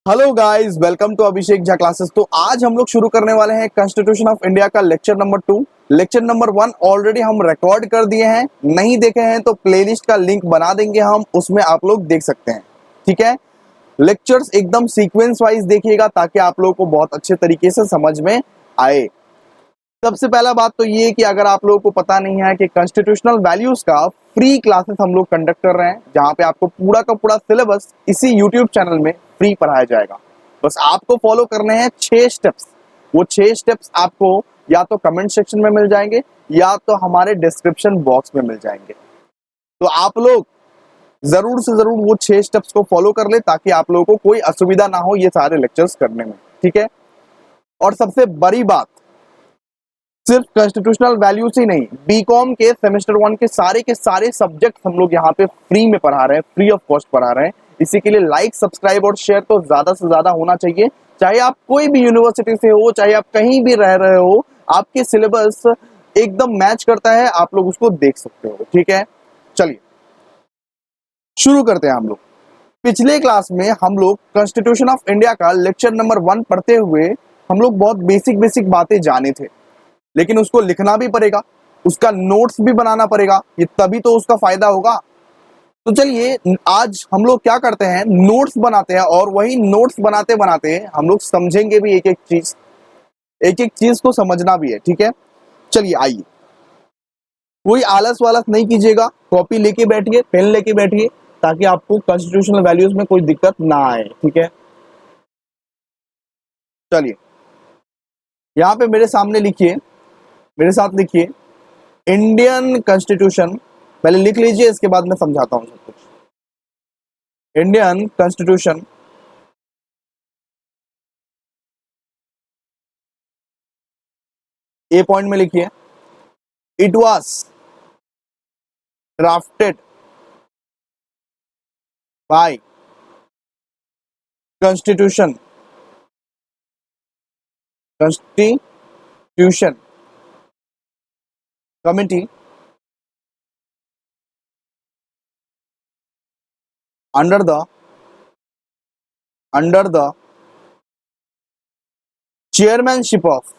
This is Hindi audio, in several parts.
Hello guys, welcome to Abhishek Jha classes. तो आज हम लोग शुरू करने वाले हैं कॉन्स्टिट्यूशन ऑफ इंडिया का lecture number 2। Lecture number 1 already हम रिकॉर्ड कर दिए हैं, नहीं देखे हैं तो प्लेलिस्ट का लिंक बना देंगे हम, उसमें आप लोग देख सकते हैं। ठीक है, लेक्चर्स एकदम सीक्वेंस वाइज देखिएगा ताकि आप लोगों को बहुत अच्छे तरीके से समझ में आए। सबसे पहला बात तो ये कि अगर आप लोगों को पता नहीं है कि कॉन्स्टिट्यूशनल वैल्यूज का फ्री क्लासेस हम लोग कंडक्ट कर रहे हैं, जहां पे आपको पूरा का पूरा सिलेबस इसी यूट्यूब चैनल में फ्री पढ़ाया जाएगा। बस आपको फॉलो करने हैं 6 स्टेप्स। वो 6 स्टेप्स आपको या तो कमेंट सेक्शन में मिल जाएंगे या तो हमारे डिस्क्रिप्शन बॉक्स में मिल जाएंगे। तो आप लोग जरूर से जरूर वो 6 स्टेप्स को फॉलो कर ले ताकि आप लोगों को कोई असुविधा ना हो ये सारे लेक्चर्स करने में। ठीक है, और सबसे बड़ी बात, सिर्फ कॉन्स्टिट्यूशनल वैल्यूज ही नहीं, बीकॉम के सेमेस्टर 1 के सारे सब्जेक्ट हम लोग यहाँ पे फ्री में पढ़ा रहे हैं, फ्री ऑफ कॉस्ट पढ़ा रहे हैं। इसी के लिए लाइक, सब्सक्राइब और शेयर तो ज्यादा से ज्यादा होना चाहिए। चाहे आप कोई भी यूनिवर्सिटी से हो, चाहे आप कहीं भी रह रहे हो, आपके सिलेबस एकदम मैच करता है, आप लोग उसको देख सकते हो। ठीक है, चलिए शुरू करते हैं हम लोग। पिछले क्लास में हम लोग कॉन्स्टिट्यूशन ऑफ इंडिया का लेक्चर नंबर 1 पढ़ते हुए हम लोग बहुत बेसिक बेसिक बातें जाने थे, लेकिन उसको लिखना भी पड़ेगा, उसका नोट्स भी बनाना पड़ेगा, ये तभी तो उसका फायदा होगा। तो चलिए आज हम लोग क्या करते हैं, नोट्स बनाते हैं, और वही नोट्स बनाते बनाते हम लोग समझेंगे भी एक एक चीज को समझना भी है। ठीक है, चलिए आइए, कोई आलस वालस नहीं कीजिएगा, कॉपी लेके बैठिए, पेन लेके बैठिए, ताकि आपको कॉन्स्टिट्यूशनल वैल्यूज में कोई दिक्कत ना आए। ठीक है, चलिए यहाँ पे मेरे सामने लिखिए, मेरे साथ लिखिए इंडियन कॉन्स्टिट्यूशन। पहले लिख लीजिए, इसके बाद मैं समझाता हूं सब कुछ। इंडियन कॉन्स्टिट्यूशन ए पॉइंट में लिखिए, it was drafted bye constitution constitution committee under the chairmanship of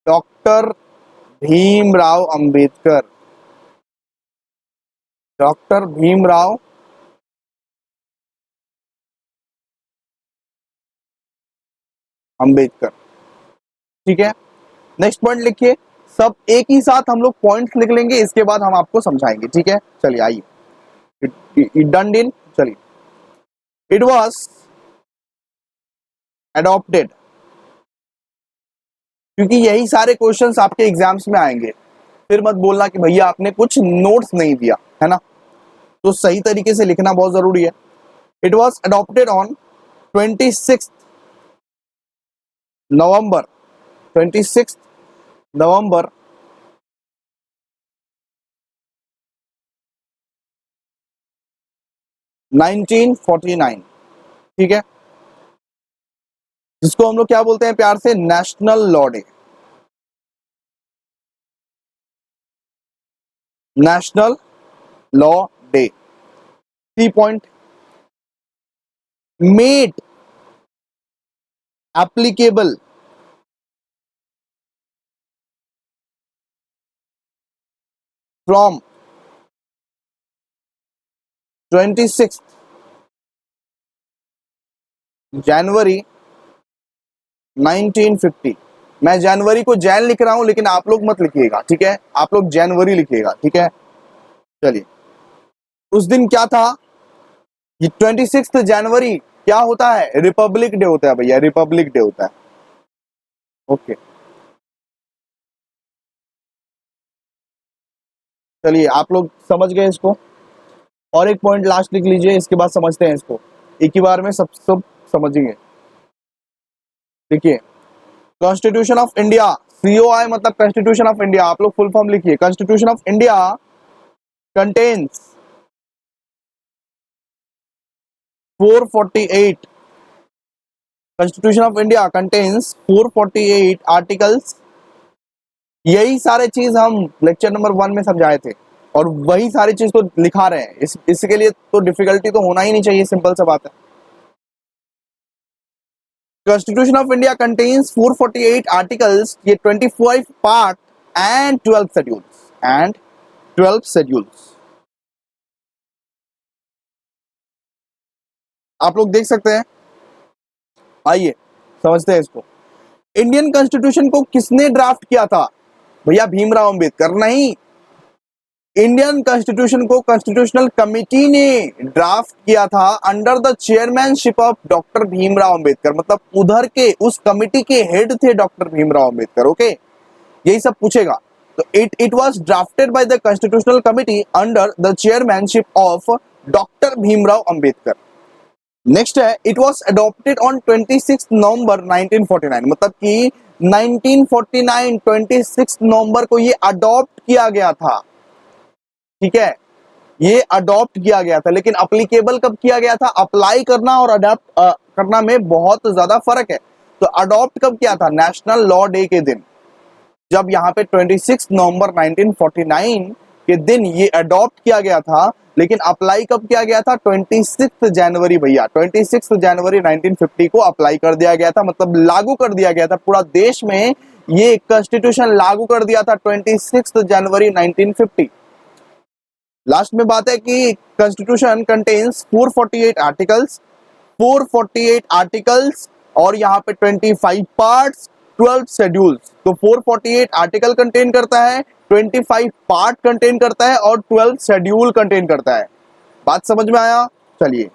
doctor Bhimrao Ambedkar. Doctor Bhimrao Ambedkar. ठीक है, नेक्स्ट पॉइंट लिखिए। सब एक ही साथ हम लोग पॉइंट्स लिख लेंगे, इसके बाद हम आपको समझाएंगे। ठीक है, चलिए आइए, इट डन डील। चलिए, इट वाज अडॉप्टेड, क्योंकि यही सारे क्वेश्चंस आपके एग्जाम्स में आएंगे। फिर मत बोलना कि भैया आपने कुछ नोट्स नहीं दिया है ना, तो सही तरीके से लिखना बहुत जरूरी है। इट वाज अडॉप्टेड ऑन 26 नवंबर 26 नवंबर 1949। ठीक है, जिसको हम लोग क्या बोलते हैं प्यार से, national law day. National law day. 3 point, made applicable from 26 जनवरी 1950। मैं जनवरी को जैन लिख रहा हूं, लेकिन आप लोग मत लिखिएगा। ठीक है, आप लोग जनवरी लिखिएगा। ठीक है, चलिए, उस दिन क्या था, ये 26 जनवरी क्या होता है, रिपब्लिक डे होता है भैया, रिपब्लिक डे होता है। ओके, चलिए आप लोग समझ गए इसको। और एक पॉइंट लास्ट लिख लीजिए, इसके बाद समझते हैं इसको, एक ही बार में सब समझेंगे। देखिए, कॉन्स्टिट्यूशन ऑफ इंडिया, सीओआई मतलब कॉन्स्टिट्यूशन ऑफ इंडिया, आप लोग फुल फॉर्म लिखिए। Constitution of India contains 448। Constitution of India contains 448 articles. यही सारे चीज हम लेक्चर नंबर 1 में समझाए थे, और वही सारी चीज तो लिखा रहे हैं, इसके लिए तो डिफिकल्टी तो होना ही नहीं चाहिए, सिंपल सा बात है। Constitution of India contains 448 articles, ये 25 पार्ट एंड 12 शेड्यूल्स। आप लोग देख सकते हैं। आइए समझते हैं इसको। इंडियन कॉन्स्टिट्यूशन को किसने ड्राफ्ट किया था? भैया भीमराव अंबेडकर नहीं, इंडियन कॉन्स्टिट्यूशन को कॉन्स्टिट्यूशनल कमिटी ने ड्राफ्ट किया था under the chairmanship of doctor Bhimrao Ambedkar. मतलब उधर के उस कमिटी के हेड थे डॉक्टर भीमराव अंबेडकर। ओके, यही सब पूछेगा। तो it was drafted by the constitutional committee under the chairmanship of doctor Bhimrao Ambedkar. Next है, इट वाज अडॉप्टेड ऑन 26 नवंबर 1949। मतलब कि 1949 26 नवंबर को ये अडॉप्ट किया गया था। ठीक है, ये अडॉप्ट किया गया था, लेकिन अप्लीकेबल कब किया गया था? अप्लाई करना और अडॉप्ट करना में बहुत ज्यादा फर्क है। तो अडॉप्ट कब किया था? नेशनल लॉ डे के दिन, जब यहाँ पे 26 नवंबर 1949 के दिन ये अडॉप्ट किया गया था। लेकिन अप्लाई कब किया गया था? 26 जनवरी भैया, 26 जनवरी 1950 को अप्लाई कर दिया गया था। मतलब लागू कर दिया गया था पूरा देश में, ये कॉन्स्टिट्यूशन लागू कर दिया था 26 जनवरी 1950। लास्ट में बात है कि कॉन्स्टिट्यूशन कंटेन्स 448 आर्टिकल्स, 448 आर्टिकल्स और यहाँ पे 25 पार्ट्स, 12 शेड्यूल्स। तो 448 आर्टिकल कंटेन करता है, 25 पार्ट कंटेन करता है और 12 शेड्यूल कंटेन करता है। बात समझ में आया? चलिए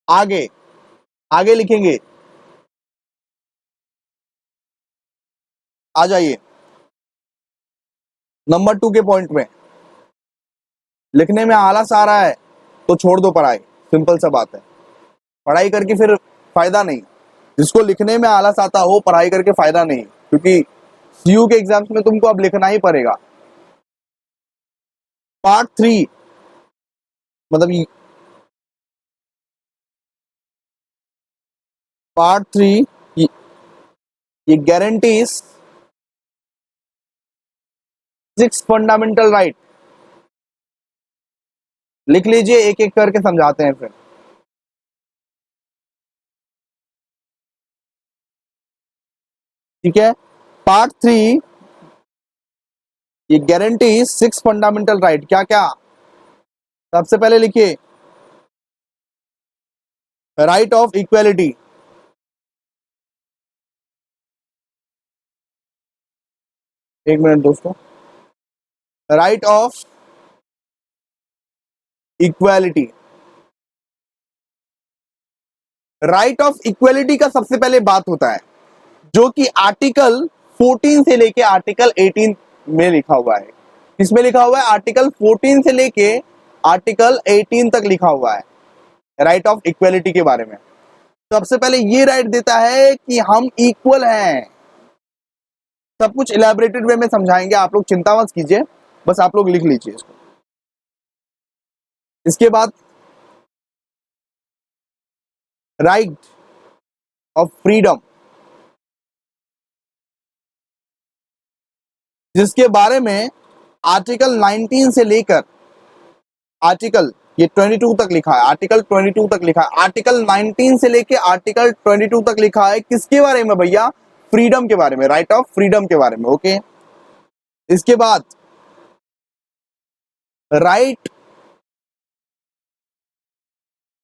आगे आगे लिखेंगे। आ जाइए नंबर 2 के पॉइंट में। लिखने में आलस आ रहा है तो छोड़ दो पढ़ाई, सिंपल सा बात है। पढ़ाई करके फिर फायदा नहीं। जिसको लिखने में आलस आता हो, पढ़ाई करके फायदा नहीं, क्योंकि सीयू के एग्जाम्स में तुमको अब लिखना ही पड़ेगा। पार्ट 3 मतलब पार्ट 3 ये गारंटीज 6 फंडामेंटल राइट। लिख लीजिए, एक एक करके समझाते हैं फिर। ठीक है, पार्ट 3 ये गारंटीज 6 फंडामेंटल राइट। क्या क्या? सबसे पहले लिखिए, राइट ऑफ इक्वेलिटी। एक मिनट दोस्तों, right of equality. Right of equality का सबसे पहले बात होता है, जो कि आर्टिकल 14 से लेके आर्टिकल 18 में लिखा हुआ है। किसमें लिखा हुआ है? आर्टिकल 14 से लेके आर्टिकल 18 तक लिखा हुआ है राइट ऑफ इक्वेलिटी के बारे में। सबसे पहले ये राइट देता है कि हम इक्वल हैं। सब कुछ इलेबोरेटेड वे में समझाएंगे, आप लोग चिंता मत कीजिए, बस आप लोग लिख लीजिए इसको। इसके बाद राइट ऑफ फ्रीडम, जिसके बारे में आर्टिकल 19 से लेकर आर्टिकल ये 22 तक लिखा है। आर्टिकल 22 तक लिखा है। आर्टिकल 19 से लेके आर्टिकल 22 तक लिखा है किसके बारे में भैया? फ्रीडम के बारे में, राइट ऑफ फ्रीडम के बारे में। ओके, इसके बाद right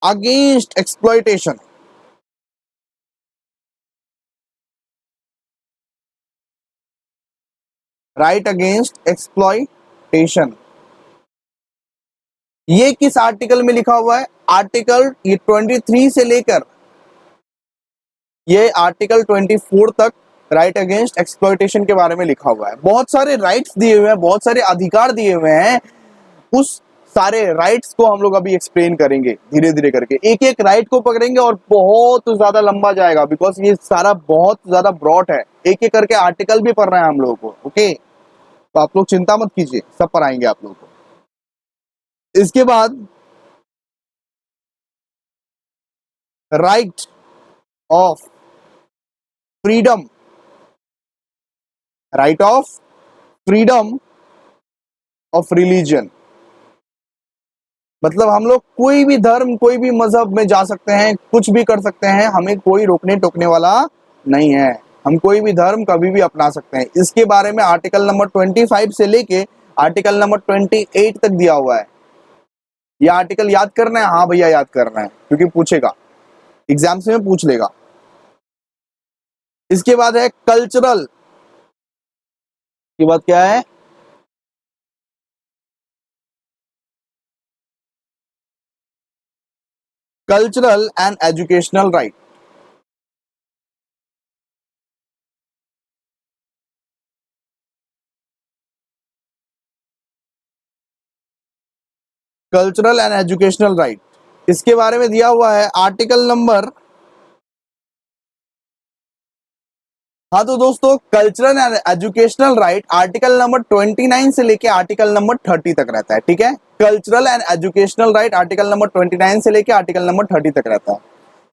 against exploitation, right against exploitation. ये किस आर्टिकल में लिखा हुआ है? आर्टिकल ये 23 से लेकर ये आर्टिकल 24 तक राइट अगेंस्ट एक्सप्लॉयटेशन के बारे में लिखा हुआ है। बहुत सारे राइट्स दिए हुए हैं, बहुत सारे अधिकार दिए हुए हैं। उस सारे राइट्स को हम लोग अभी एक्सप्लेन करेंगे धीरे धीरे करके। एक एक राइट को पकड़ेंगे और बहुत ज्यादा लंबा जाएगा, बिकॉज ये सारा बहुत ज्यादा ब्रॉड है। एक एक करके आर्टिकल भी पढ़ रहे हैं हम लोगों को। ओके, तो आप लोग चिंता मत कीजिए, सब पढ़ाएंगे आप लोगों को। इसके बाद right of freedom, right of freedom of religion, मतलब हम लोग कोई भी धर्म कोई भी मजहब में जा सकते हैं, कुछ भी कर सकते हैं, हमें कोई रोकने टोकने वाला नहीं है, हम कोई भी धर्म कभी भी अपना सकते हैं। इसके बारे में आर्टिकल नंबर 25 से लेके आर्टिकल नंबर 28 तक दिया हुआ है। ये आर्टिकल याद करना है? हाँ भैया याद करना है, क्योंकि पूछेगा एग्जाम्स में, पूछ लेगा। इसके बाद है कल्चरल, की बात क्या है? Cultural and educational right. Cultural and educational right, इसके बारे में दिया हुआ है आर्टिकल नंबर, हाँ तो दोस्तों cultural and educational right article number 29 से लेके आर्टिकल नंबर 30 तक रहता है, ठीक है। Cultural and educational right article number 29 से लेके आर्टिकल नंबर 30 तक रहता है।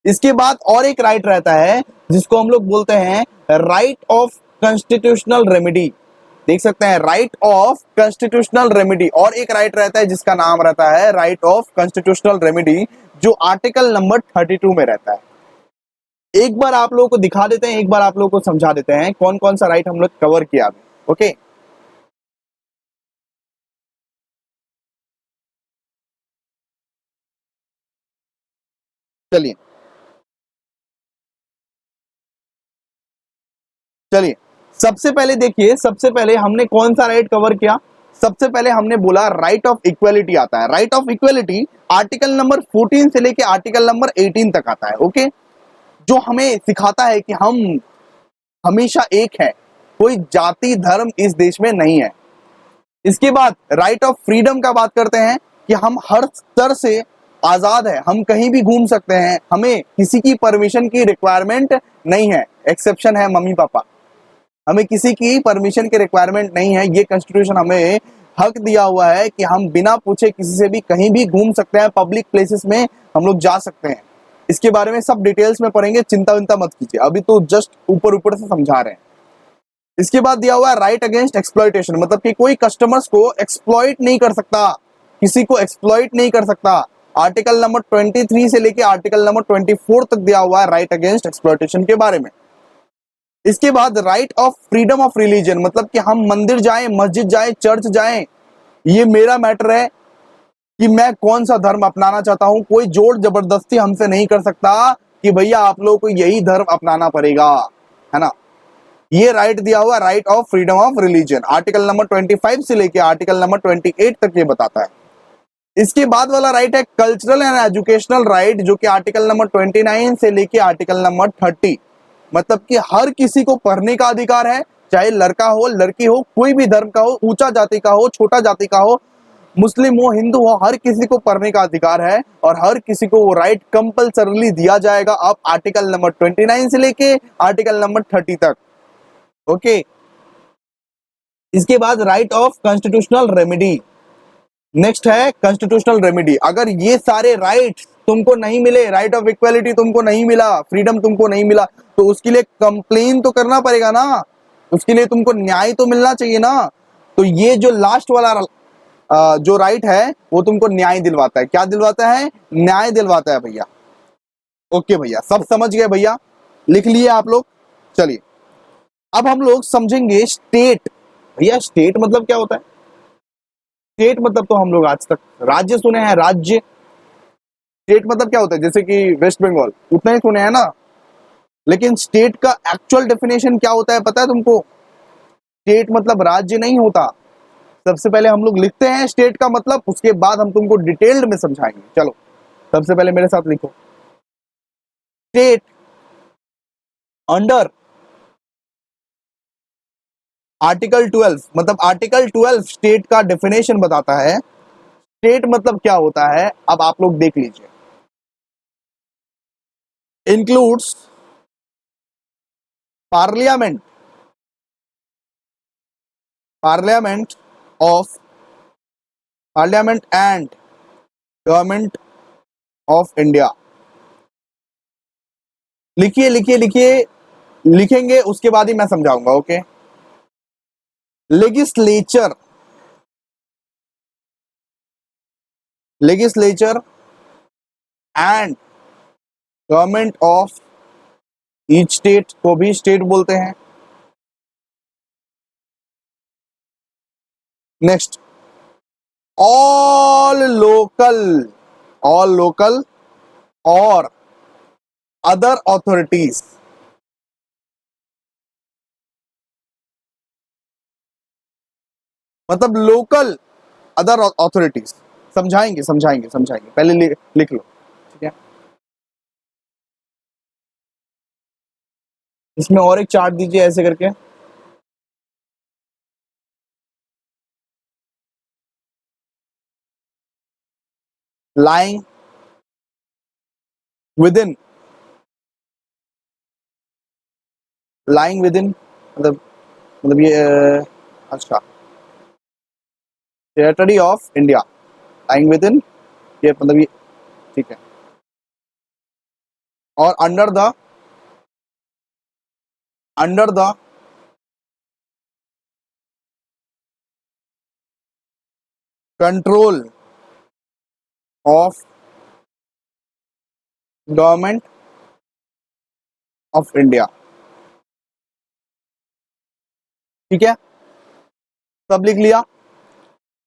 इसके बाद और एक राइट रहता है जिसको हम लोग बोलते हैं राइट ऑफ कॉन्स्टिट्यूशनल रेमेडी, देख सकते हैं राइट ऑफ कॉन्स्टिट्यूशनल रेमेडी। और एक राइट रहता है जिसका नाम रहता है राइट ऑफ कॉन्स्टिट्यूशनल रेमेडी, जो आर्टिकल नंबर 32 में रहता है। एक बार आप लोगों को दिखा देते हैं, एक बार आप लोगों को समझा देते हैं कौन कौन सा राइट हम लोग कवर किया अभी, ओके। चलिए चलिए सबसे पहले देखिए, सबसे पहले हमने कौन सा राइट कवर किया? सबसे पहले हमने बोला राइट ऑफ इक्वलिटी आता है। Right of equality article number 14 से लेके आर्टिकल नंबर 18 तक आता है, ओके। जो हमें सिखाता है कि हम हमेशा एक है, कोई जाति धर्म इस देश में नहीं है। इसके बाद राइट ऑफ फ्रीडम का बात करते हैं कि हम हर स्तर से आजाद है, हम कहीं भी घूम सकते हैं, हमें किसी की परमिशन की रिक्वायरमेंट नहीं है, एक्सेप्शन है मम्मी पापा, हमें किसी की परमिशन की रिक्वायरमेंट नहीं है। ये कॉन्स्टिट्यूशन हमें हक दिया हुआ है कि हम बिना पूछे किसी से भी कहीं भी घूम सकते हैं, पब्लिक प्लेसेस में हम लोग जा सकते हैं। इसके बारे में सब डिटेल्स में पढ़ेंगे, चिंता विंता मत कीजिए, अभी तो जस्ट ऊपर ऊपर से समझा रहे हैं। इसके बाद दिया हुआ है राइट अगेंस्ट एक्सप्लॉइटेशन, मतलब कि कोई कस्टमर्स को एक्सप्लॉइट नहीं कर सकता, किसी को एक्सप्लॉइट नहीं कर सकता। आर्टिकल नंबर 23 से लेके आर्टिकल नंबर 24 तक दिया हुआ है राइट अगेंस्ट एक्सप्लॉइटेशन के बारे में। इसके बाद right of freedom of religion, मतलब कि हम मंदिर जाएं, मस्जिद जाएं, चर्च जाएं, ये मेरा मैटर है कि मैं कौन सा धर्म अपनाना चाहता हूं, कोई जोर जबरदस्ती हमसे नहीं कर सकता कि भैया आप लोगों को यही धर्म अपनाना पड़ेगा, है ना। ये राइट दिया हुआ right of freedom of religion, article number 25 से लेके आर्टिकल नंबर 28 तक ये बताता है। इसके बाद वाला राइट है कल्चरल एंड एजुकेशनल राइट, जो कि आर्टिकल नंबर 29 से लेके आर्टिकल नंबर 30, मतलब कि हर किसी को पढ़ने का अधिकार है, चाहे लड़का हो लड़की हो, कोई भी धर्म का हो, ऊंचा जाति का हो छोटा जाति का हो, मुस्लिम हो हिंदू हो, हर किसी को पढ़ने का अधिकार है और हर किसी को वो राइट कंपल्सरली दिया जाएगा। अब आर्टिकल नंबर 29 से लेके आर्टिकल नंबर 30 तक, ओके। इसके बाद right of constitutional remedy, next है कॉन्स्टिट्यूशनल रेमेडी। अगर ये सारे राइट्स तुमको नहीं मिले, राइट ऑफ इक्वालिटी तुमको नहीं मिला, फ्रीडम तुमको नहीं मिला, तो उसके लिए कंप्लेन तो करना पड़ेगा ना, उसके लिए तुमको न्याय तो मिलना चाहिए ना। तो ये जो लास्ट वाला जो राइट है वो तुमको न्याय दिलवाता है। क्या दिलवाता है? न्याय दिलवाता है भैया। ओके भैया, सब समझ गए भैया, लिख लिए आप लोग। चलिए अब हम लोग समझेंगे स्टेट। भैया स्टेट मतलब क्या होता है? स्टेट मतलब तो हम लोग आज तक राज्य सुने हैं, राज्य। स्टेट मतलब क्या होता है? जैसे कि वेस्ट बंगाल, उतना ही सुने हैं ना। लेकिन स्टेट का एक्चुअल डेफिनेशन क्या होता है पता है तुमको? स्टेट मतलब राज्य नहीं होता। सबसे पहले हम लोग लिखते हैं स्टेट का मतलब, उसके बाद हम तुमको डिटेल्ड में समझाएंगे। चलो सबसे पहले मेरे साथ लिखो, स्टेट अंडर आर्टिकल 12, मतलब आर्टिकल 12 स्टेट का डेफिनेशन बताता है। स्टेट मतलब क्या होता है अब आप लोग देख लीजिए। Includes parliament, parliament of parliament and government of India. लिखिए लिखिए लिखिए, लिखेंगे उसके बाद ही मैं समझाऊंगा, okay. Legislature, legislature and government of each state को भी स्टेट बोलते हैं। Next, all local, all local और अदर ऑथोरिटीज, मतलब लोकल अदर ऑथोरिटीज। समझाएंगे समझाएंगे समझाएंगे, पहले लिख लो, ठीक है। इसमें और एक चार्ट दीजिए ऐसे करके। लाइंग विद इन मतलब ये अच्छा, territory of India, lying with in, ये मतलब ये, ठीक है। और under the control of government of India, ठीक है। सब लिख लिया?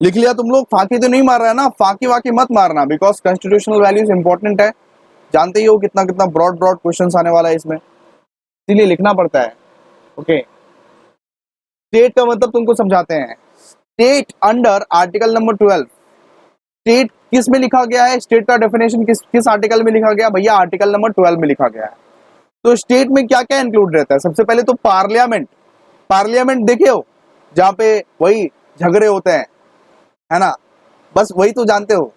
लिख लिया तुम लोग? फाकी तो नहीं मार रहा है ना, फाकी वाकी मत मारना, बिकॉज कॉन्स्टिट्यूशनल वैल्यूज इंपॉर्टेंट है। जानते ही हो कितना कितना ब्रॉड ब्रॉड क्वेश्चंस आने वाला है इसमें, इसीलिए लिखना पड़ता है। ओके, स्टेट का मतलब तुमको समझाते हैं। State under article number 12, state किस में लिखा गया है? स्टेट का डेफिनेशन किस किस आर्टिकल में लिखा गया भैया? आर्टिकल नंबर 12 में लिखा गया है। तो स्टेट में क्या क्या इंक्लूड रहता है? सबसे पहले तो पार्लियामेंट, पार्लियामेंट देखे हो जहां पे वही झगड़े होते हैं, है ना, बस वही तो जानते हो।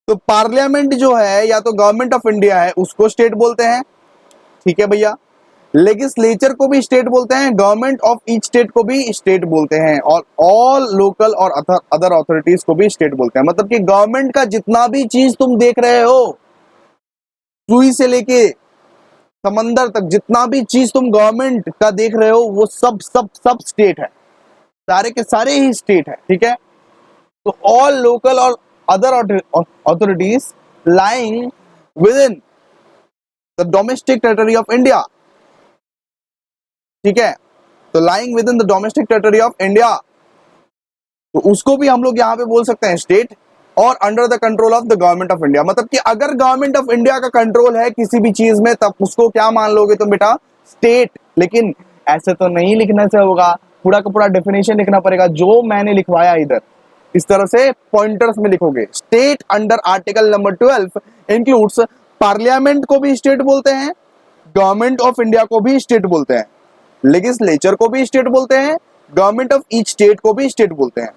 तो पार्लियामेंट जो है या तो गवर्नमेंट ऑफ इंडिया है, उसको स्टेट बोलते हैं, ठीक है भैया। लेजिस्लेचर को भी स्टेट बोलते हैं, गवर्नमेंट ऑफ ईच स्टेट को भी स्टेट बोलते हैं, और ऑल लोकल और अदर अथॉरिटीज को भी स्टेट बोलते हैं। मतलब कि गवर्नमेंट का जितना भी चीज तुम देख रहे हो, सुई से लेके समंदर तक, जितना भी चीज तुम गवर्नमेंट का देख रहे हो, वो सब सब सब स्टेट है, सारे के सारे ही स्टेट है, ठीक है। तो ऑल लोकल और other authorities lying with in the domestic territory of India, ठीक है। तो lying with in the domestic territory of India, तो उसको भी हम लोग यहाँ पे बोल सकते हैं स्टेट, और under the control of the government of India. मतलब कि अगर गवर्नमेंट ऑफ इंडिया का कंट्रोल है किसी भी चीज में, तब उसको क्या मान लोगे तुम बेटा? स्टेट। लेकिन ऐसे तो नहीं लिखने से होगा, पूरा का पूरा डेफिनेशन लिखना पड़ेगा जो मैंने लिखवाया इधर, इस तरह से पॉइंटर्स में लिखोगे। State under article number 12 includes, parliament को भी स्टेट बोलते हैं, गवर्नमेंट ऑफ इंडिया को भी स्टेट बोलते हैं, लेजिस्लेचर को भी स्टेट बोलते हैं, गवर्नमेंट ऑफ ईच स्टेट को भी स्टेट बोलते हैं,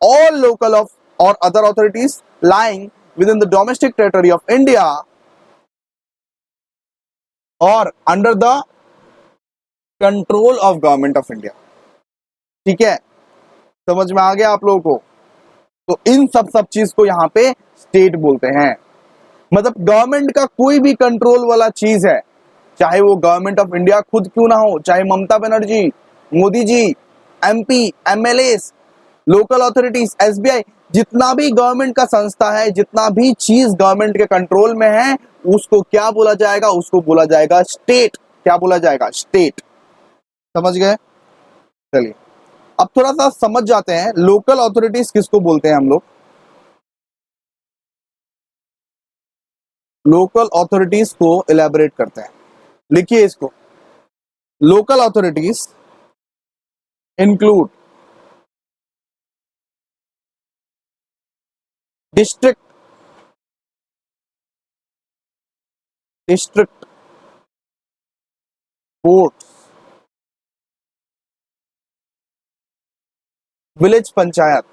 all local of or other authorities lying within the domestic territory of India or under the control of government of India, ठीक है। समझ में आ गया आप लोगों को? तो इन सब चीज को यहाँ पे स्टेट बोलते हैं। मतलब गवर्नमेंट का कोई भी कंट्रोल वाला चीज है, चाहे वो गवर्नमेंट ऑफ इंडिया खुद क्यों ना हो, चाहे Mamata Banerjee, Modi ji, MP, MLA, local authorities, SBI, जितना भी गवर्नमेंट का संस्था है, जितना भी चीज गवर्नमेंट के कंट्रोल में है, उसको क्या बोला जाएगा? उसको बोला जाएगा स्टेट। क्या बोला जाएगा? स्टेट। समझ गए? चलिए अब थोड़ा सा समझ जाते हैं लोकल अथॉरिटीज किसको बोलते हैं हम लोग। लोकल अथॉरिटीज को इलेबोरेट करते हैं, लिखिए इसको। Local authorities include district, district board, village panchayat,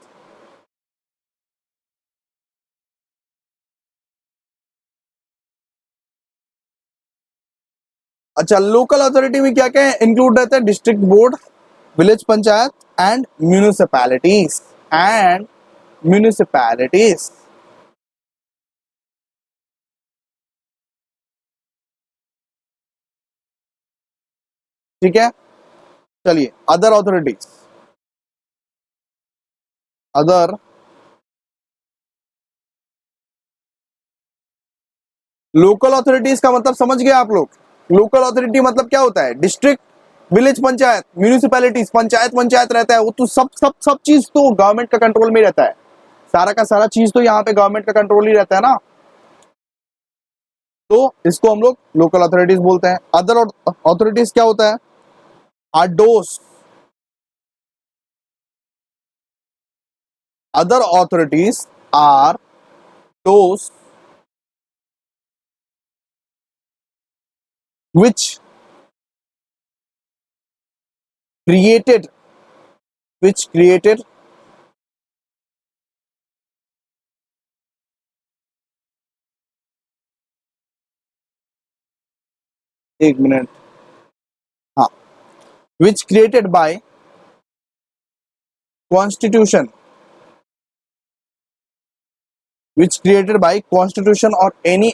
अच्छा लोकल अथॉरिटी में क्या क्या इंक्लूड रहता है? District board, village panchayat and municipalities, and municipalities, ठीक है। चलिए other authorities, other local authorities का मतलब समझ गए आप लोग? लोकल अथॉरिटी मतलब क्या होता है? District, village panchayat, municipalities, panchayat रहता है, वो तो सब चीज तो गवर्नमेंट का कंट्रोल में रहता है। सारा का सारा चीज तो यहाँ पे गवर्नमेंट का कंट्रोल ही रहता है ना, तो इसको हम लोग लोकल अथॉरिटीज बोलते हैं। अदर अथॉरिटीज क्या होता है? आडोस। Other authorities are those which created which created एक मिनट, हाँ, which created by constitution, which created by constitution or any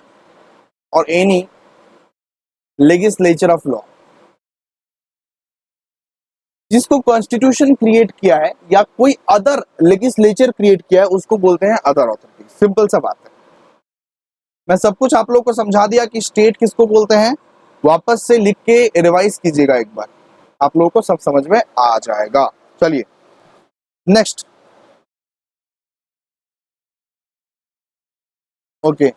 legislature of law। जिसको कॉन्स्टिट्यूशन क्रिएट किया है या कोई अदर लेजिस्लेचर क्रिएट किया है उसको बोलते हैं अदर अथॉरिटी। सिंपल सा बात है। मैं सब कुछ आप लोग को समझा दिया कि स्टेट किसको बोलते हैं। वापस से लिख के रिवाइज कीजिएगा एक बार, आप लोगों को सब समझ में आ जाएगा। चलिए नेक्स्ट। ओके,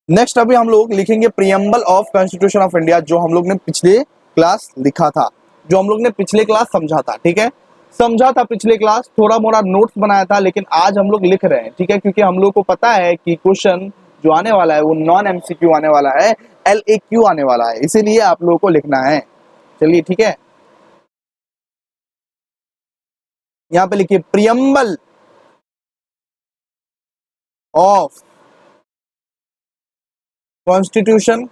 नेक्स्ट अभी हम लोग लिखेंगे preamble of constitution of India, जो हम लोग ने पिछले क्लास लिखा था, जो हम लोग ने पिछले क्लास समझा था। ठीक है, समझा था पिछले क्लास, थोड़ा मोड़ा नोट्स बनाया था, लेकिन आज हम लोग लिख रहे हैं। ठीक है, क्योंकि हम लोग को पता है कि क्वेश्चन जो आने वाला है वो नॉन एमसीक्यू आने वाला है, LAQ आने वाला है, इसीलिए आप लोगों को लिखना है। चलिए ठीक है, यहाँ पे लिखिए preamble of constitution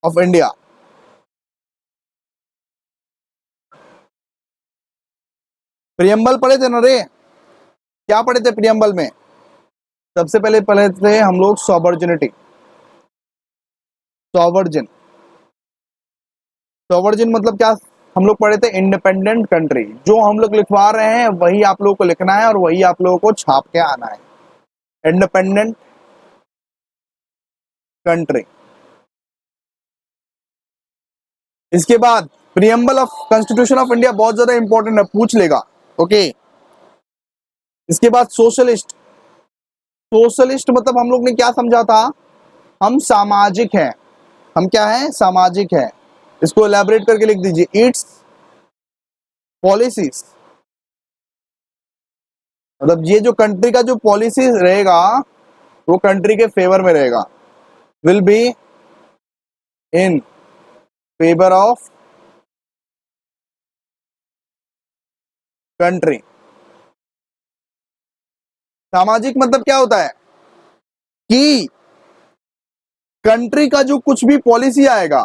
of India. Preamble पढ़े थे ना रे? क्या पढ़े थे प्रियम्बल में? सबसे पहले पढ़े थे हम लोग सॉवर्जिनिटी। सॉवर्जिन, सॉवर्जिन मतलब क्या? हम लोग पढ़े थे इंडिपेंडेंट कंट्री। जो हम लोग लिखवा रहे हैं वही आप लोगों को लिखना है और वही आप लोगों को छाप के आना है। Independent country. इसके बाद preamble of constitution of India बहुत ज्यादा इंपॉर्टेंट है, पूछ लेगा। ओके, इसके बाद सोशलिस्ट। सोशलिस्ट मतलब हम लोग ने क्या समझा था? हम सामाजिक हैं। हम क्या हैं? सामाजिक हैं। इसको एलैबोरेट करके लिख दीजिए, इट्स पॉलिसीज, मतलब ये जो कंट्री का जो पॉलिसी रहेगा वो कंट्री के फेवर में रहेगा। Will be in favour of country. सामाजिक मतलब क्या होता है कि कंट्री का जो कुछ भी पॉलिसी आएगा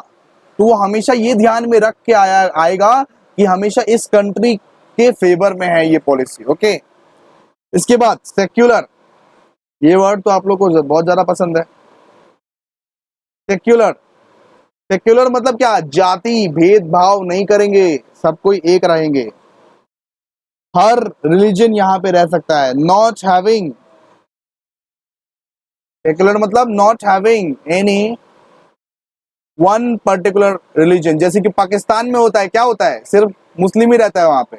तो वो हमेशा ये ध्यान में रख के आएगा कि हमेशा इस कंट्री के फेवर में है ये पॉलिसी। ओके, इसके बाद सेक्युलर। ये वर्ड तो आप लोग को बहुत ज्यादा पसंद है, सेक्युलर। सेक्युलर मतलब क्या? जाति भेदभाव नहीं करेंगे, सब कोई एक रहेंगे, हर रिलीजन यहाँ पे रह सकता है। नॉट हैविंग, सेक्युलर मतलब not having any one particular religion. जैसे कि पाकिस्तान में होता है, क्या होता है? सिर्फ मुस्लिम ही रहता है वहां पे।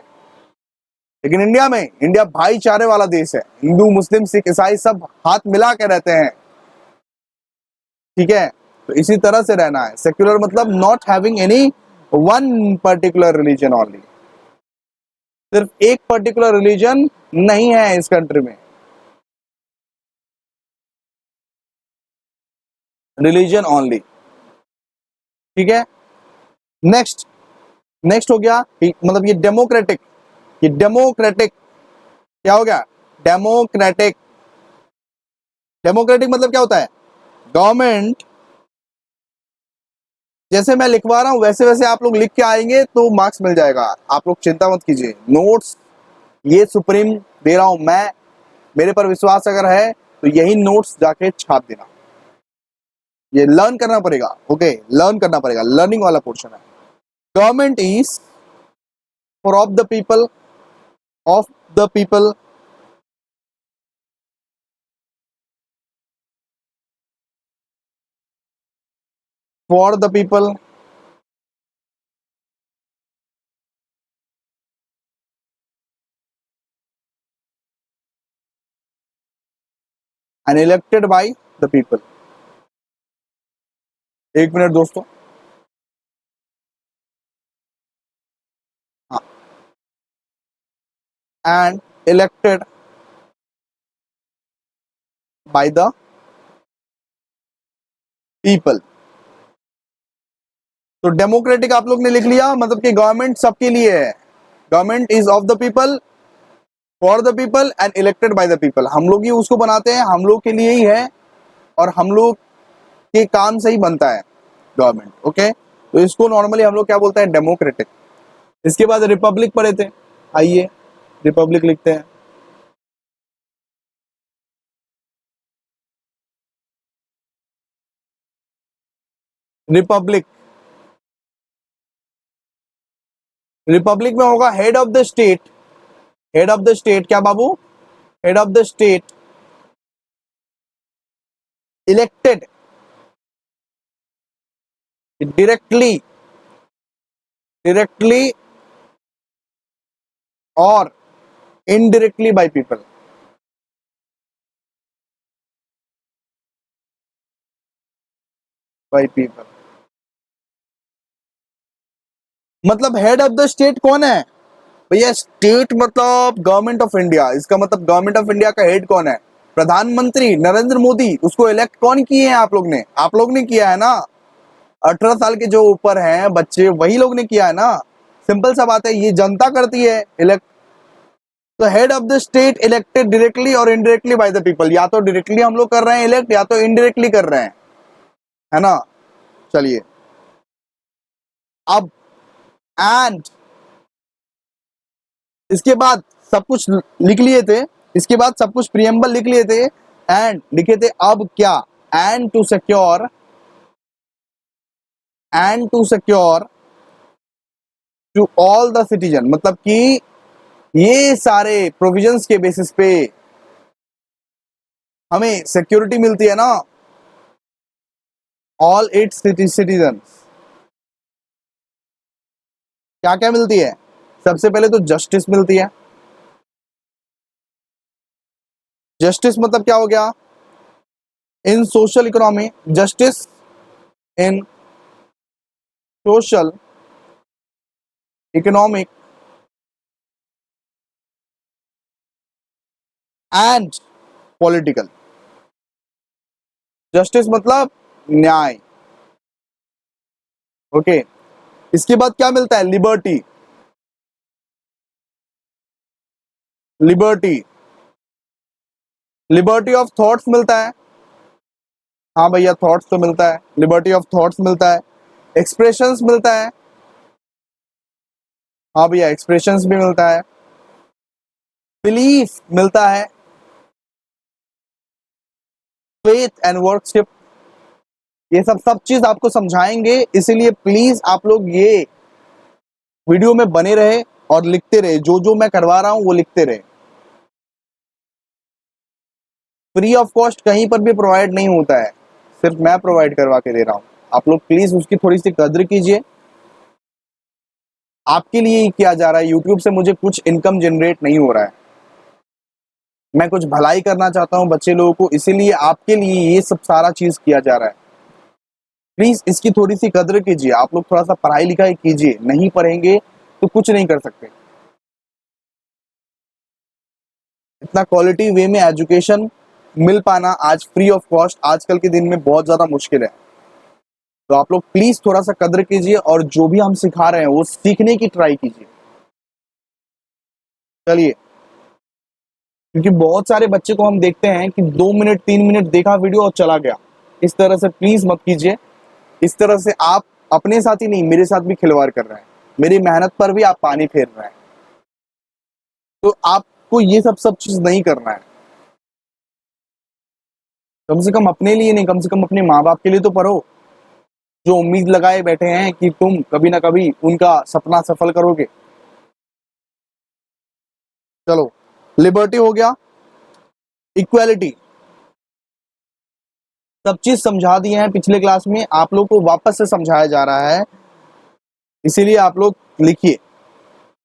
लेकिन इंडिया में, इंडिया भाईचारे वाला देश है, हिंदू मुस्लिम सिख ईसाई सब हाथ मिला के रहते हैं। ठीक है, तो इसी तरह से रहना है। सेक्युलर मतलब not having any one particular religion only, सिर्फ एक पर्टिकुलर रिलीजन नहीं है इस कंट्री में, रिलीजन ओनली। ठीक है, नेक्स्ट। नेक्स्ट हो गया मतलब ये डेमोक्रेटिक। ये डेमोक्रेटिक क्या हो गया? डेमोक्रेटिक। डेमोक्रेटिक मतलब क्या होता है? गवर्नमेंट, जैसे मैं लिखवा रहा हूं वैसे वैसे आप लोग लिख के आएंगे तो मार्क्स मिल जाएगा, आप लोग चिंता मत कीजिए। नोट्स ये सुप्रीम दे रहा हूं मैं, मेरे पर विश्वास अगर है तो यही नोट्स जाके छाप देना। ये लर्न करना पड़ेगा। ओके, लर्न करना पड़ेगा, लर्निंग वाला पोर्शन है। Government is for of the people, of the people for the people, and elected by the people. एक मिनट दोस्तों, हाँ, and elected by the people. तो डेमोक्रेटिक आप लोग ने लिख लिया, मतलब कि गवर्नमेंट सबके लिए है, government is of the people, for the people and elected by the people. हम लोग ही उसको बनाते हैं, हम लोग के लिए ही है, और हम लोग के काम से ही बनता है गवर्नमेंट। ओके, तो इसको नॉर्मली हम लोग क्या बोलते हैं, डेमोक्रेटिक। इसके बाद रिपब्लिक पढ़े थे, आइए रिपब्लिक लिखते हैं। रिपब्लिक, रिपब्लिक में होगा head of the state, head of the state क्या बाबू, head of the state elected directly, directly और indirectly by people. By people मतलब हेड ऑफ द स्टेट कौन है भैया, स्टेट मतलब गवर्नमेंट ऑफ इंडिया। इसका मतलब गवर्नमेंट ऑफ इंडिया का हेड कौन है, प्रधानमंत्री नरेंद्र मोदी। उसको इलेक्ट कौन किए हैं, आप लोग ने, आप लोग ने किया है ना। 18 साल के जो ऊपर हैं बच्चे, वही लोग ने किया है ना। सिंपल सा बात है, ये जनता करती है इलेक्ट। तो head of the state elected directly और इनडायरेक्टली बाय द पीपल। या तो डायरेक्टली हम लोग कर रहे हैं इलेक्ट, या तो इनडायरेक्टली कर रहे हैं, है ना। चलिए अब एंड, इसके बाद सब कुछ लिख लिए थे, इसके बाद सब कुछ प्रियम्बल लिख लिए थे, एंड लिखे थे अब क्या, and to secure, and to secure to all the citizen. मतलब कि ये सारे प्रोविजंस के बेसिस पे हमें सिक्योरिटी मिलती है ना, ऑल इट्स सिटीजन्स। क्या क्या मिलती है, सबसे पहले तो जस्टिस मिलती है। जस्टिस मतलब क्या हो गया, in social economy, justice in social economic and political. Justice मतलब न्याय। ओके, इसके बाद क्या मिलता है, liberty, liberty, liberty of thoughts मिलता है। हाँ भैया, थॉट्स तो मिलता है, लिबर्टी ऑफ थॉट्स मिलता है। एक्सप्रेशंस मिलता है, हाँ भैया एक्सप्रेशंस भी मिलता है। बिलीफ मिलता है, फेथ एंड वर्कशिप। ये सब चीज आपको समझाएंगे, इसीलिए प्लीज आप लोग ये वीडियो में बने रहे और लिखते रहे, जो जो मैं करवा रहा हूं वो लिखते रहे। फ्री ऑफ कॉस्ट कहीं पर भी प्रोवाइड नहीं होता है, सिर्फ मैं प्रोवाइड करवा के दे रहा हूं। आप लोग प्लीज उसकी थोड़ी सी कद्र कीजिए, आपके लिए ही किया जा रहा है। यूट्यूब से मुझे कुछ इनकम जनरेट नहीं हो रहा है, मैं कुछ भलाई करना चाहता हूं बच्चे लोगों को, इसीलिए आपके लिए ये सब सारा चीज किया जा रहा है। प्लीज इसकी थोड़ी सी कद्र कीजिए, आप लोग थोड़ा सा पढ़ाई लिखाई कीजिए, नहीं पढ़ेंगे तो कुछ नहीं कर सकते। इतना क्वालिटी वे में एजुकेशन मिल पाना आज फ्री ऑफ कॉस्ट आजकल के दिन में बहुत ज्यादा मुश्किल है। तो आप लोग प्लीज थोड़ा सा कद्र कीजिए, और जो भी हम सिखा रहे हैं वो सीखने की ट्राई कीजिए। चलिए, क्योंकि बहुत सारे बच्चे को हम देखते हैं कि 2 मिनट 3 मिनट देखा वीडियो और चला गया। इस तरह से प्लीज मत कीजिए, इस तरह से आप अपने साथ ही नहीं मेरे साथ भी खिलवाड़ कर रहे हैं, मेरी मेहनत पर भी आप पानी फेर रहे हैं। तो आपको ये सब चीज नहीं करना है। कम से कम अपने लिए नहीं, कम से कम अपने माँ बाप के लिए तो पढ़ो, जो उम्मीद लगाए बैठे हैं कि तुम कभी ना कभी उनका सपना सफल करोगे। चलो, लिबर्टी हो गया, इक्वालिटी, सब चीज समझा दिए हैं पिछले क्लास में, आप लोग को वापस से समझाया जा रहा है, इसीलिए आप लोग लिखिए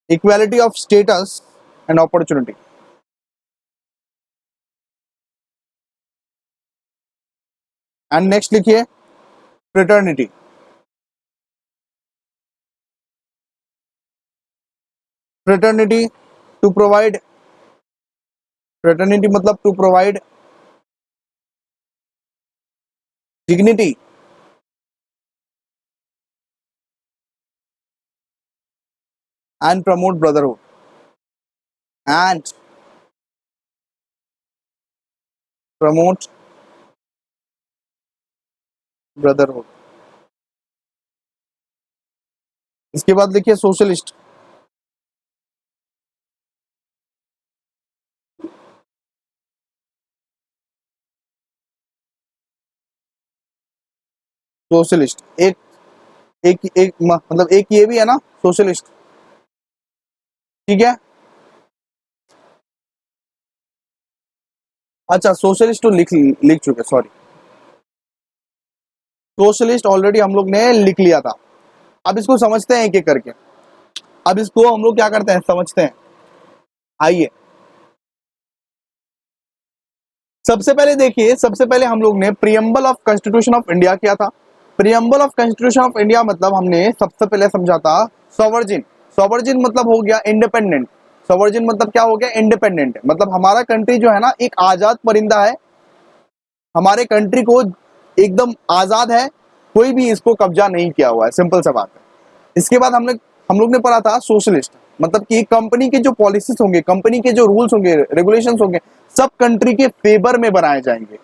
equality of status and opportunity. And next लिखिए fraternity. Fraternity to provide, fraternity मतलब to provide dignity and promote brotherhood and promote brotherhood। इसके बाद लिखिए सोशलिस्ट। सोशलिस्ट एक एक एक मतलब एक ये भी है ना सोशलिस्ट, ठीक है। अच्छा सोशलिस्ट तो लिख लिख चुके, सॉरी, सोशलिस्ट ऑलरेडी हम लोग ने लिख लिया था। अब इसको समझते हैं एक एक करके। अब इसको हम लोग क्या करते हैं, समझते हैं। आइए सबसे पहले देखिए, सबसे पहले हम लोग ने preamble of constitution of India किया था। Preamble of constitution of India मतलब हमने सबसे पहले समझा था सॉवरजिन। सॉवरजिन मतलब हो गया इंडिपेंडेंट। सॉवरजिन मतलब क्या हो गया, इंडिपेंडेंट। मतलब हमारा कंट्री जो है ना एक आजाद परिंदा है, हमारे कंट्री को एकदम आजाद है, कोई भी इसको कब्जा नहीं किया हुआ है, सिंपल सा बात है। इसके बाद हम लोग ने पढ़ा था सोशलिस्ट, मतलब कि कंपनी के जो पॉलिसीज होंगे, कंपनी के जो रूल्स होंगे, रेगुलेशंस होंगे, सब कंट्री के फेवर में बनाए जाएंगे।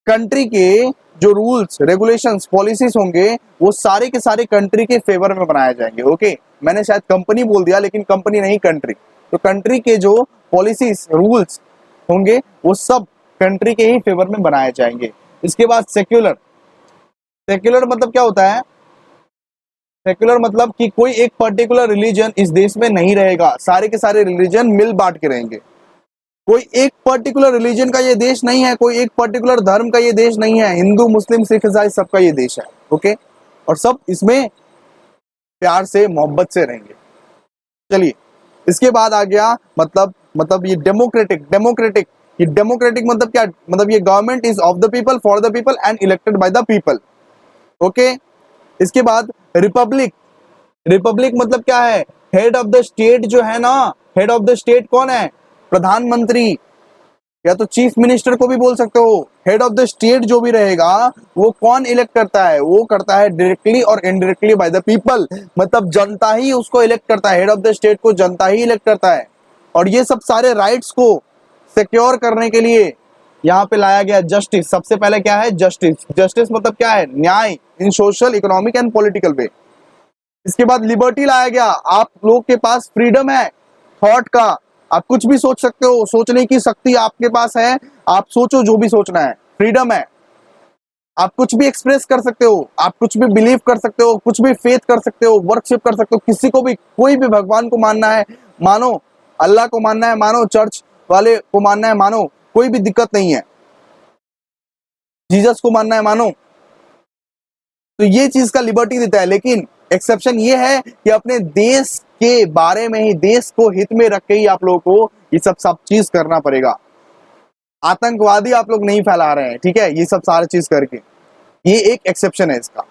कंट्री के जो रूल्स, रेगुलेशंस, पॉलिसीज होंगे वो सारे के सारे कंट्री के फेवर में बनाए जाएंगे। ओके, मैंने शायद कंपनी बोल दिया, लेकिन कंपनी नहीं, कंट्री। तो कंट्री के जो पॉलिसीज, रूल्स होंगे वो सब कंट्री के ही फेवर में बनाए जाएंगे। इसके बाद सेक्युलर। सेक्युलर मतलब क्या होता है, सेक्युलर मतलब कि कोई एक पर्टिकुलर रिलीजन इस देश में नहीं रहेगा, सारे के सारे रिलीजन मिल बांट के रहेंगे। कोई एक पर्टिकुलर रिलीजन का ये देश नहीं है, कोई एक पर्टिकुलर धर्म का ये देश नहीं है, हिंदू मुस्लिम सिख ईसाई सबका ये देश है। ओके, और सब इसमें प्यार से मोहब्बत से रहेंगे। चलिए इसके बाद आ गया मतलब ये डेमोक्रेटिक। डेमोक्रेटिक, ये डेमोक्रेटिक मतलब क्या, मतलब ये government is of the people, for the people and elected by the people. Okay, इसके बाद रिपब्लिक। रिपब्लिक मतलब क्या है, हेड ऑफ द स्टेट जो है ना, हेड ऑफ द स्टेट कौन है, प्रधानमंत्री, या तो चीफ मिनिस्टर को भी बोल सकते हो। हेड ऑफ द स्टेट जो भी रहेगा वो कौन इलेक्ट करता है, वो करता है डायरेक्टली और इनडायरेक्टली बाय द पीपल, मतलब जनता ही उसको इलेक्ट करता है। हेड ऑफ द स्टेट को जनता ही इलेक्ट करता है। और ये सब सारे राइट्स को सिक्योर करने के लिए यहाँ पे लाया गया जस्टिस। सबसे पहले क्या है, जस्टिस। जस्टिस मतलब क्या है, न्याय इन सोशल, इकोनॉमिक एंड पॉलिटिकल वे। इसके बाद लिबर्टी लाया गया, आप लोग के पास फ्रीडम है थॉट का, आप कुछ भी सोच सकते हो, सोचने की शक्ति आपके पास है, आप सोचो जो भी सोचना है, फ्रीडम है। आप कुछ भी एक्सप्रेस कर सकते हो, आप कुछ भी बिलीव कर सकते हो, कुछ भी फेथ कर सकते हो, वर्कशिप कर सकते हो, किसी को भी, कोई भी भगवान को मानना है मानो, अल्लाह को मानना है मानो, चर्च वाले को मानना है मानो, कोई भी दिक्कत नहीं है, जीसस को मानना है मानो। तो ये चीज का लिबर्टी देता है, लेकिन एक्सेप्शन ये है कि अपने देश के बारे में ही, देश को हित में रख के ही आप लोगों को ये सब चीज करना पड़ेगा। आतंकवादी आप लोग नहीं फैला रहे हैं, ठीक है, ये सब सारी चीज करके, ये एक एक्सेप्शन है इसका।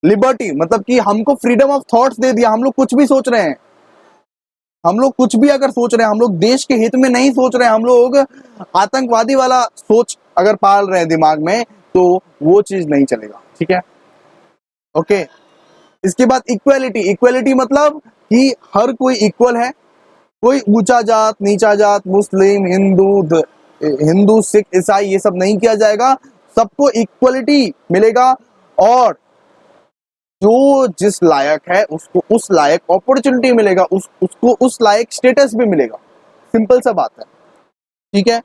लिबर्टी मतलब कि हमको फ्रीडम ऑफ थॉट्स दे दिया, हम लोग कुछ भी सोच रहे हैं, हम लोग कुछ भी अगर सोच रहे हैं, हम लोग देश के हित में नहीं सोच रहे हैं, हम लोग आतंकवादी वाला सोच अगर पाल रहे हैं दिमाग में, तो वो चीज नहीं चलेगा, ठीक है। ओके, इसके बाद इक्वालिटी। इक्वालिटी मतलब कि हर कोई इक्वल है, कोई ऊंचा जात नीचा जात, मुस्लिम हिंदू सिख ईसाई ये सब नहीं किया जाएगा, सबको इक्वलिटी मिलेगा। और जो जिस लायक है उसको उस लायक अपॉर्चुनिटी मिलेगा, उसको उस लायक स्टेटस भी मिलेगा, सिंपल सा बात है, ठीक है।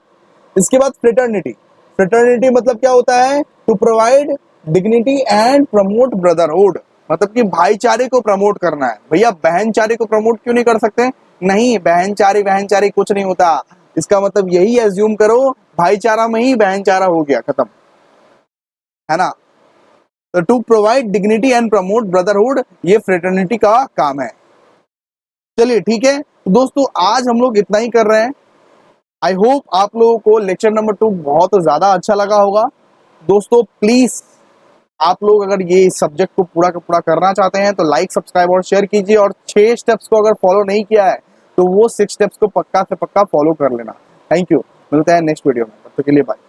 इसके बाद फ्रेटर्निटी। फ्रेटर्निटी मतलब क्या होता है, to provide dignity and promote brotherhood, मतलब कि भाईचारे को प्रमोट करना है। भैया बहनचारे को प्रमोट क्यों नहीं कर सकते, नहीं, बहनचारी कुछ नहीं होता, इसका मतलब यही एज्यूम करो भाईचारा में ही बहनचारा हो गया, खत्म, है ना। तो to provide dignity and promote brotherhood, ये फ्रेटर्निटी का काम है। चलिए ठीक है तो दोस्तों, आज हम लोग इतना ही कर रहे हैं। आई होप आप लोगों को लेक्चर नंबर 2 बहुत ज्यादा अच्छा लगा होगा। दोस्तों प्लीज आप लोग अगर ये सब्जेक्ट को पूरा का पूरा करना चाहते हैं तो लाइक, सब्सक्राइब और शेयर कीजिए, और 6 स्टेप्स को अगर फॉलो नहीं किया है तो वो 6 स्टेप्स को पक्का से पक्का फॉलो कर लेना। थैंक यू, मिलते हैं नेक्स्ट वीडियो में, तब तक के लिए बाय।